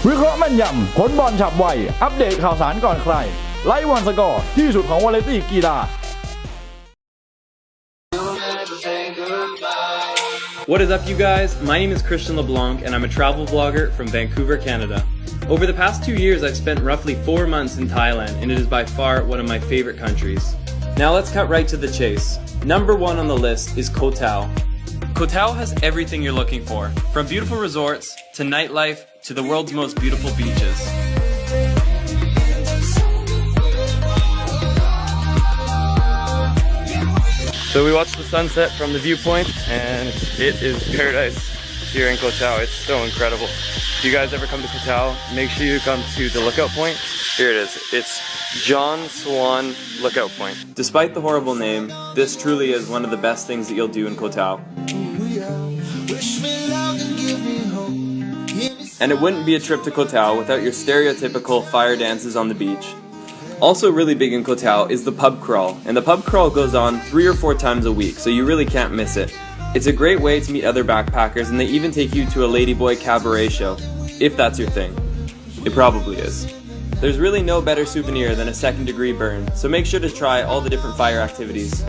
วิเคราะห์แม่นยำผลบอลฉับไวอัปเดตข่าวสารก่อนใครไลฟ์วันสกอร์ที่สุดของวาไรตี้กีฬา What is up, you guys? My name is Christian LeBlanc, and I'm a travel vlogger from Vancouver, Canada. Over the past 2 years, I've spent roughly 4 months in Thailand, and it is by far one of my favorite countries. Now let's cut right to the chase. Number 1 on the list is Koh Tao. Koh Tao has everything you're looking for, from beautiful resorts to nightlife to the world's most beautiful beaches. So we watched the sunset from the viewpoint, and it is paradise here in Koh Tao. It's so incredible. If you guys ever come to Koh Tao, make sure you come to the lookout point. Here it is. It's John Swan Lookout Point. Despite the horrible name, this truly is one of the best things that you'll do in Koh Tao. And it wouldn't be a trip to Koh Tao without your stereotypical fire dances on the beach. Also really big in Koh Tao is the pub crawl, and the pub crawl goes on 3 or 4 times a week, so you really can't miss it. It's a great way to meet other backpackers, and they even take you to a ladyboy cabaret show, if that's your thing. It probably is. There's really no better souvenir than a second-degree burn, so make sure to try all the different fire activities.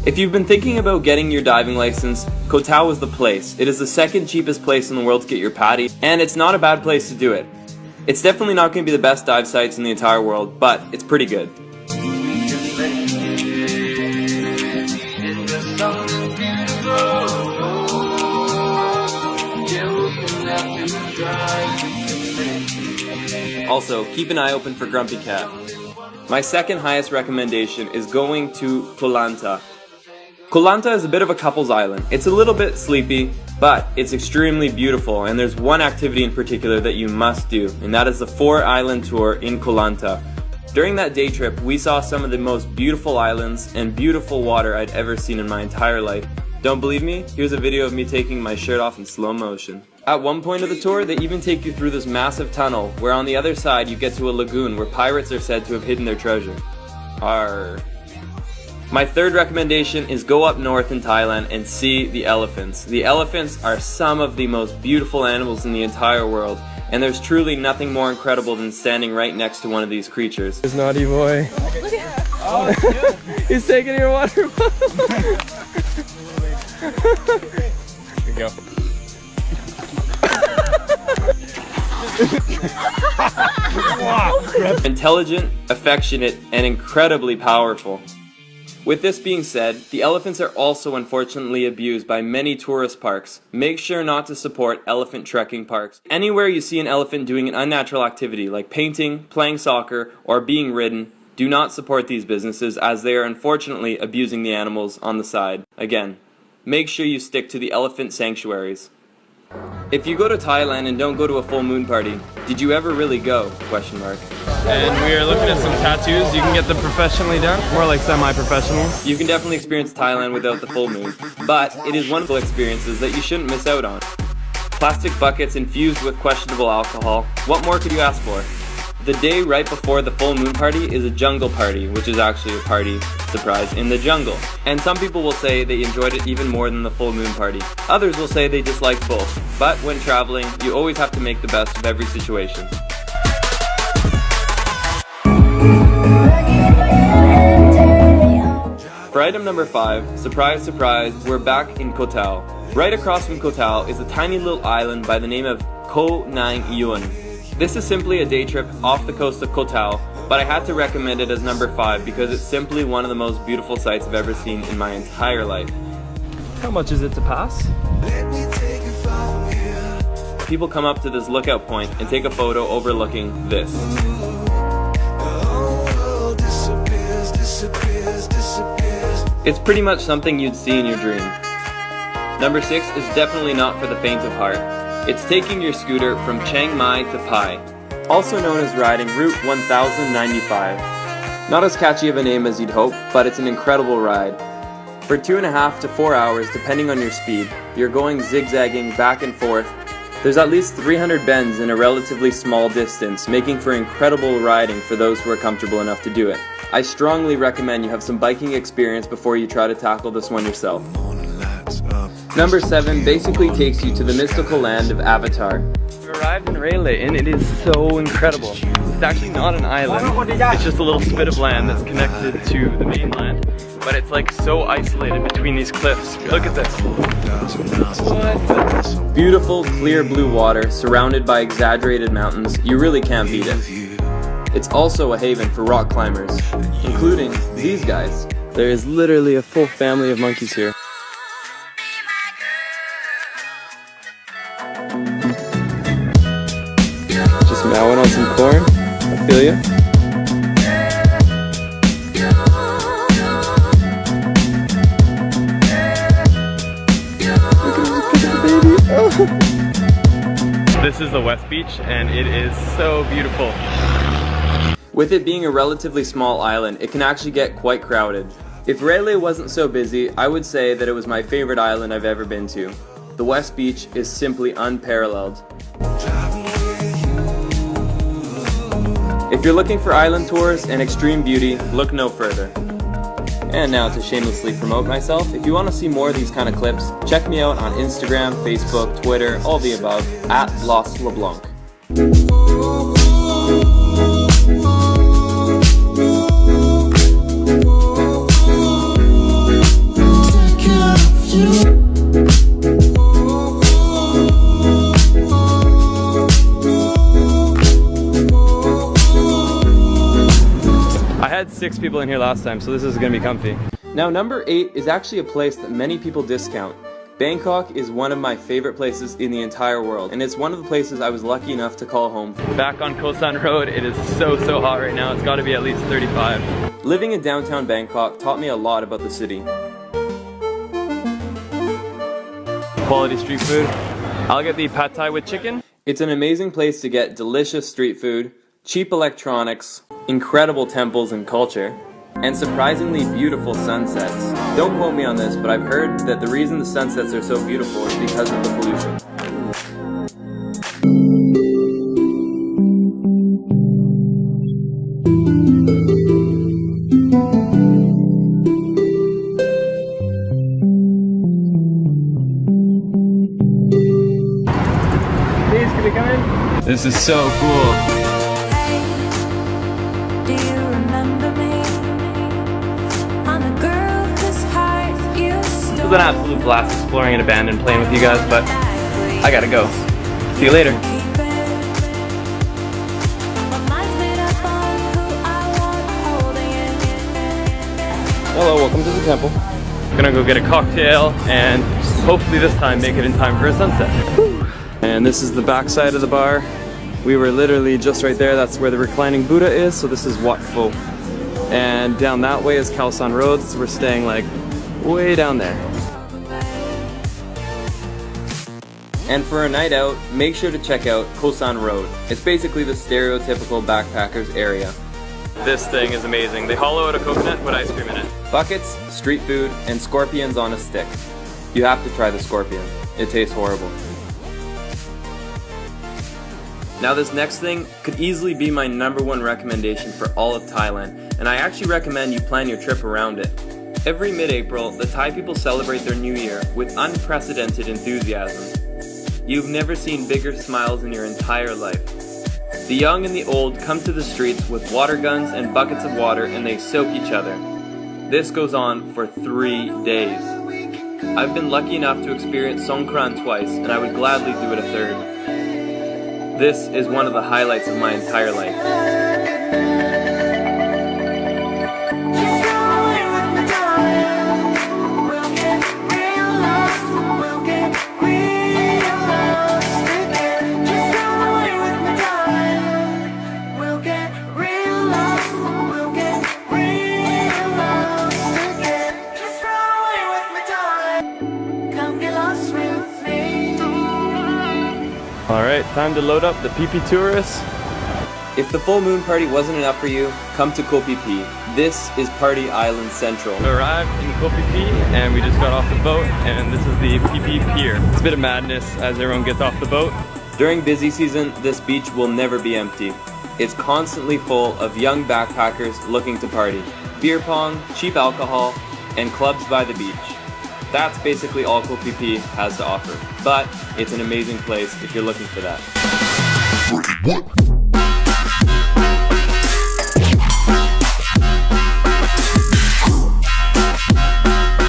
If you've been thinking about getting your diving license, Koh Tao is the place. It is the second cheapest place in the world to get your PADI, and it's not a bad place to do it. It's definitely not going to be the best dive sites in the entire world, but it's pretty good. Also, keep an eye open for Grumpy Cat. My second highest recommendation is going to Koh Lanta. Koh Lanta is a bit of a couple's island. It's a little bit sleepy, but it's extremely beautiful, and there's one activity in particular that you must do, and that is the 4-island tour in Koh Lanta. During that day trip, we saw some of the most beautiful islands and beautiful water I'd ever seen in my entire life. Don't believe me? Here's a video of me taking my shirt off in slow motion. At one point of the tour, they even take you through this massive tunnel, where on the other side you get to a lagoon where pirates are said to have hidden their treasure. Arr. My third recommendation is go up north in Thailand and see the elephants. The elephants are some of the most beautiful animals in the entire world, and there's truly nothing more incredible than standing right next to one of these creatures. This naughty boy. Oh, he's taking your water bottle. Here you go. Intelligent, affectionate, and incredibly powerful. With this being said, the elephants are also unfortunately abused by many tourist parks. Make sure not to support elephant trekking parks. Anywhere you see an elephant doing an unnatural activity like painting, playing soccer, or being ridden, do not support these businesses as they are unfortunately abusing the animals on the side. Again, make sure you stick to the elephant sanctuaries. If you go to Thailand and don't go to a full moon party, did you ever really go? Question mark. And we are looking at some tattoos. You can get them professionally done, more like semi-professional. You can definitely experience Thailand without the full moon, but it is one of the experiences that you shouldn't miss out on. Plastic buckets infused with questionable alcohol. What more could you ask for? The day right before the full moon party is a jungle party, which is actually a party, surprise, in the jungle. And some people will say they enjoyed it even more than the full moon party. Others will say they disliked both. But when traveling, you always have to make the best of every situation. For item number 5, surprise, surprise, we're back in Koh Tao. Right across from Koh Tao is a tiny little island by the name of Koh Nang Yuen. This is simply a day trip off the coast of Koh Tao, but I had to recommend it as number 5 because it's simply one of the most beautiful sights I've ever seen in my entire life. How much is it to pass? People come up to this lookout point and take a photo overlooking this. It's pretty much something you'd see in your dream. Number 6 is definitely not for the faint of heart. It's taking your scooter from Chiang Mai to Pai, also known as riding Route 1095. Not as catchy of a name as you'd hope, but it's an incredible ride. For 2.5 to 4 hours, depending on your speed, you're going zigzagging back and forth. There's at least 300 bends in a relatively small distance, making for incredible riding for those who are comfortable enough to do it. I strongly recommend you have some biking experience before you try to tackle this one yourself. Number 7 basically takes you to the mystical land of Avatar. We arrived in Rayleigh and it is so incredible. It's actually not an island, it's just a little spit of land that's connected to the mainland. But it's like so isolated between these cliffs. Look at this. What? Beautiful, clear blue water surrounded by exaggerated mountains. You really can't beat it. It's also a haven for rock climbers, including these guys. There is literally a full family of monkeys here. Just mowing on some corn. I feel you. This is the West Beach and it is so beautiful. With it being a relatively small island, it can actually get quite crowded. If Rayleigh wasn't so busy, I would say that it was my favorite island I've ever been to. The West Beach is simply unparalleled. If you're looking for island tours and extreme beauty, look no further. And now to shamelessly promote myself, if you want to see more of these kind of clips, check me out on Instagram, Facebook, Twitter, all the above, at Los LeBlanc. I had 6 people in here last time, so this is going to be comfy. Now, number 8 is actually a place that many people discount. Bangkok is one of my favorite places in the entire world, and it's one of the places I was lucky enough to call home. Back on Koh San Road, it is so hot right now. It's got to be at least 35. Living in downtown Bangkok taught me a lot about the city. Quality street food. I'll get the pad thai with chicken. It's an amazing place to get delicious street food, cheap electronics, incredible temples and culture, and surprisingly beautiful sunsets. Don't quote me on this, but I've heard that the reason the sunsets are so beautiful is because of the pollution. Please, can we come in? This is so cool. It was an absolute blast exploring an abandoned plane with you guys, but I gotta go. See you later. Hello, welcome to the temple. Gonna go get a cocktail and hopefully this time make it in time for a sunset. And this is the back side of the bar. We were literally just right there. That's where the reclining Buddha is, so this is Wat Pho. And down that way is Khao San Road, so we're staying like way down there. And for a night out, make sure to check out Koh San Road. It's basically the stereotypical backpackers area. This thing is amazing. They hollow out a coconut, put ice cream in it. Buckets, street food, and scorpions on a stick. You have to try the scorpion. It tastes horrible. Now this next thing could easily be my #1 recommendation for all of Thailand, and I actually recommend you plan your trip around it. Every mid-April, the Thai people celebrate their new year with unprecedented enthusiasm. You've never seen bigger smiles in your entire life. The young and the old come to the streets with water guns and buckets of water and they soak each other. This goes on for 3 days. I've been lucky enough to experience Songkran twice and I would gladly do it a third. This is one of the highlights of my entire life. Alright, time to load up the PP tourists. If the full moon party wasn't enough for you, come to Koh Phi Phi. This is Party Island Central. We arrived in Koh Phi Phi and we just got off the boat and this is the Phi Phi Pier. It's a bit of madness as everyone gets off the boat. During busy season, this beach will never be empty. It's constantly full of young backpackers looking to party. Beer pong, cheap alcohol, and clubs by the beach. That's basically all Koh Phi Phi has to offer. But it's an amazing place if you're looking for that.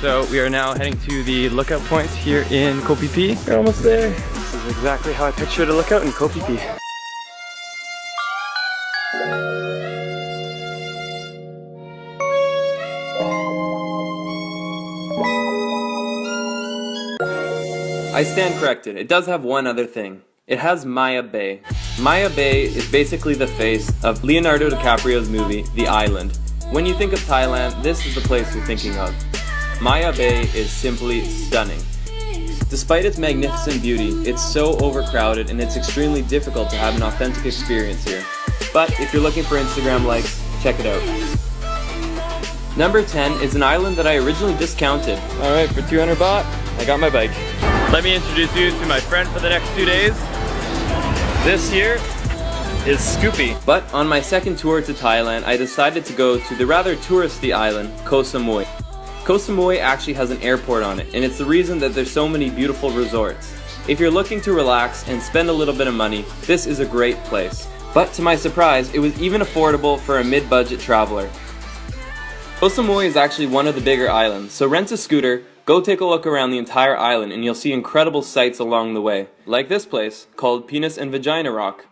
So we are now heading to the lookout point here in Koh Phi Phi. We're almost there. This is exactly how I pictured a lookout in Koh Phi Phi. I stand corrected. It does have one other thing. It has Maya Bay. Maya Bay is basically the face of Leonardo DiCaprio's movie, The Island. When you think of Thailand, this is the place you're thinking of. Maya Bay is simply stunning. Despite its magnificent beauty, it's so overcrowded and it's extremely difficult to have an authentic experience here. But if you're looking for Instagram likes, check it out. Number 10 is an island that I originally discounted. Alright, for 200 baht, I got my bike. Let me introduce you to my friend for the next 2 days. This here is Scoopy. But on my second tour to Thailand, I decided to go to the rather touristy island, Koh Samui. Koh Samui actually has an airport on it, and it's the reason that there's so many beautiful resorts. If you're looking to relax and spend a little bit of money, this is a great place. But to my surprise, it was even affordable for a mid-budget traveler. Koh Samui is actually one of the bigger islands, so rent a scooter, go take a look around the entire island and you'll see incredible sights along the way, like this place called Penis and Vagina Rock.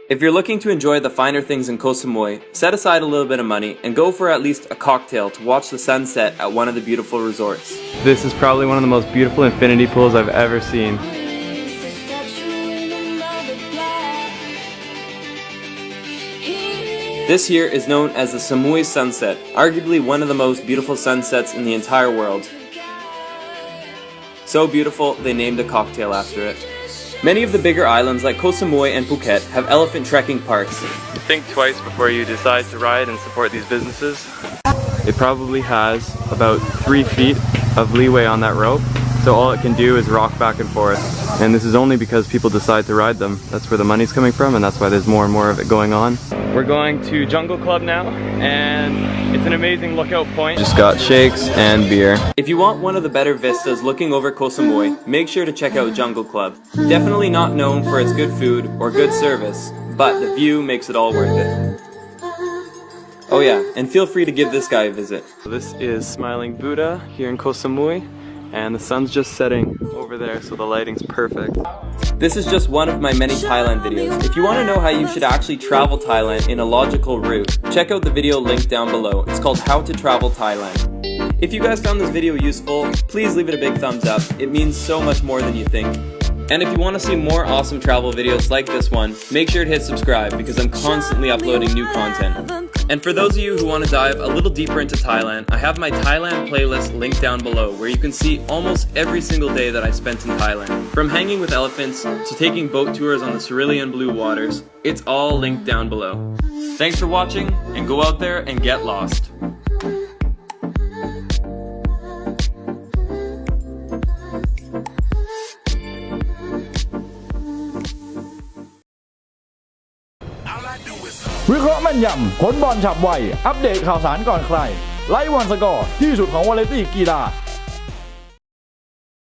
If you're looking to enjoy the finer things in Koh Samui, set aside a little bit of money and go for at least a cocktail to watch the sunset at one of the beautiful resorts. This is probably one of the most beautiful infinity pools I've ever seen. This here is known as the Samui Sunset, arguably one of the most beautiful sunsets in the entire world. So beautiful, they named a cocktail after it. Many of the bigger islands like Koh Samui and Phuket have elephant trekking parks. Think twice before you decide to ride and support these businesses. It probably has about 3 feet of leeway on that rope, so all it can do is rock back and forth. And this is only because people decide to ride them. That's where the money's coming from, and that's why there's more and more of it going on. We're going to Jungle Club now, and it's an amazing lookout point. Just got shakes and beer. If you want one of the better vistas looking over Koh Samui, make sure to check out Jungle Club. Definitely not known for its good food or good service, but the view makes it all worth it. Oh yeah, and feel free to give this guy a visit. This is Smiling Buddha here in Koh Samui, and the sun's just setting over there, so the lighting's perfect. This is just one of my many Thailand videos. If you want to know how you should actually travel Thailand in a logical route, check out the video linked down below. It's called How to Travel Thailand. If you guys found this video useful, please leave it a big thumbs up. It means so much more than you think. And if you want to see more awesome travel videos like this one, make sure to hit subscribe because I'm constantly uploading new content. And for those of you who want to dive a little deeper into Thailand, I have my Thailand playlist linked down below where you can see almost every single day that I spent in Thailand. From hanging with elephants to taking boat tours on the cerulean blue waters, it's all linked down below. Thanks for watching, and go out there and get lost.วิเคราะห์แม่นยำผลบอลฉับไว อัปเดตข่าวสารก่อนใคร ไลฟ์วันสกอร์ที่สุดของวาไรตี้กีฬา